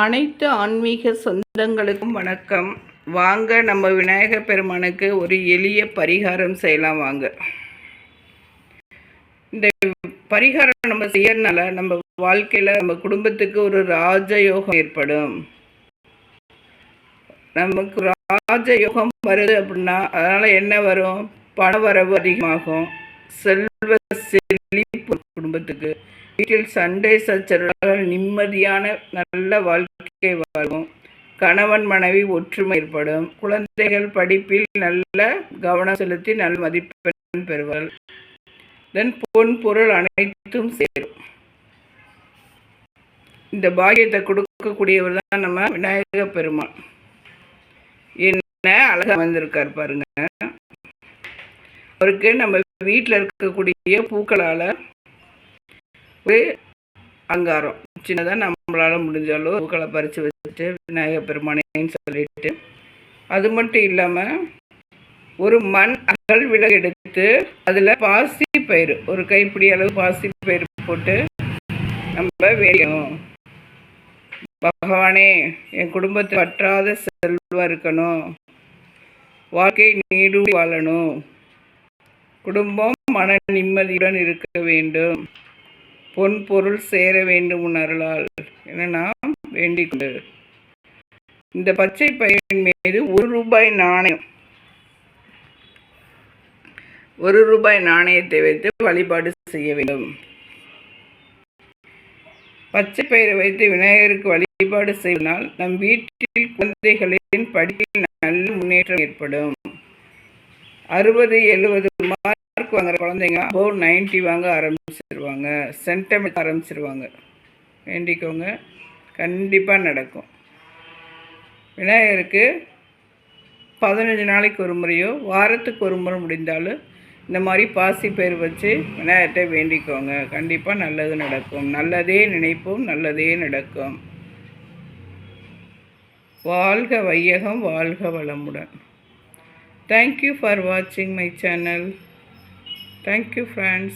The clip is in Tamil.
அனைத்து ஆன்மீக சொந்தங்களுக்கும் வணக்கம். வாங்க நம்ம விநாயகர் பெருமானுக்கு ஒரு எளிய பரிகாரம் செய்யலாம் வாங்க. இந்த பரிகாரம் நம்ம செய்யறதுனால நம்ம வாழ்க்கையில நம்ம குடும்பத்துக்கு ஒரு ராஜயோகம் ஏற்படும். நமக்கு ராஜயோகம் வருது அப்படின்னா அதனால என்ன வரும்? பண வரவு அதிகமாகும், செல்வ செழிப்பு குடும்பத்துக்கு, வீட்டில் சண்டை சச்சரவுகள் நிம்மதியான நல்ல வாழ்க்கை வாழும், கணவன் மனைவி ஒற்றுமை ஏற்படும், குழந்தைகள் படிப்பில் நல்ல கவனம் செலுத்தி நல்ல மதிப்பெண் பெறுவார்கள், தென் பொன் பொருள் அனைத்தும் சேரும். இந்த பாக்கியத்தை கொடுக்கக்கூடியவர் தான் நம்ம விநாயக பெருமான். என்ன அழகா வந்திருக்கார் பாருங்க. அவருக்கு நம்ம வீட்டில் இருக்கக்கூடிய பூக்களால் ஒரு அலங்காரம் சின்னதாக நம்மளால் முடிஞ்சாலும் பூக்களை பறித்து வச்சுட்டு விநாயகர் பெருமானேன்னு சொல்லிட்டு, அது மட்டும் இல்லாமல் ஒரு மண் அகல் விளக்கு எடுத்து அதில் பாசி பயிறு ஒரு கைப்பிடி அளவு பாசி பயிறு போட்டு நம்ம வேணும், பகவானே என் குடும்பத்தில் வற்றாத செல்வம் இருக்கணும், வாழ்க்கை நீடூடி வாழணும், குடும்பம் மன நிம்மதியுடன் இருக்க வேண்டும், பொன் பொருள் சேர வேண்டும் உணரலால் என நாம் வேண்டிக் கொண்டு இந்த பச்சை பயிரின் மீது ஒரு ரூபாய் நாணயத்தை வைத்து வழிபாடு செய்ய வேண்டும். பச்சை பயிரை வைத்து விநாயகருக்கு வழிபாடு செய்வதால் நம் வீட்டில் குழந்தைகளின் படிப்பில் நல்ல முன்னேற்றம் ஏற்படும். 60-70 மார்க் வாங்குற குழந்தைங்க 90 வாங்க ஆரம்பிச்சிருவாங்க, சென்டமெண்ட் ஆரம்பிச்சிருவாங்க. வேண்டிக்கோங்க, கண்டிப்பாக நடக்கும். விநாயகருக்கு 15 நாளைக்கு ஒரு முறையோ வாரத்துக்கு ஒரு முறை முடிந்தாலும் இந்த மாதிரி பாசி பயிர் வச்சு விநாயகர்கிட்ட வேண்டிக்கோங்க, கண்டிப்பாக நல்லது நடக்கும். நல்லதே நினைப்போம், நல்லதே நடக்கும். வாழ்க வையகம், வாழ்க வளமுடன். Thank you for watching my channel. Thank you friends.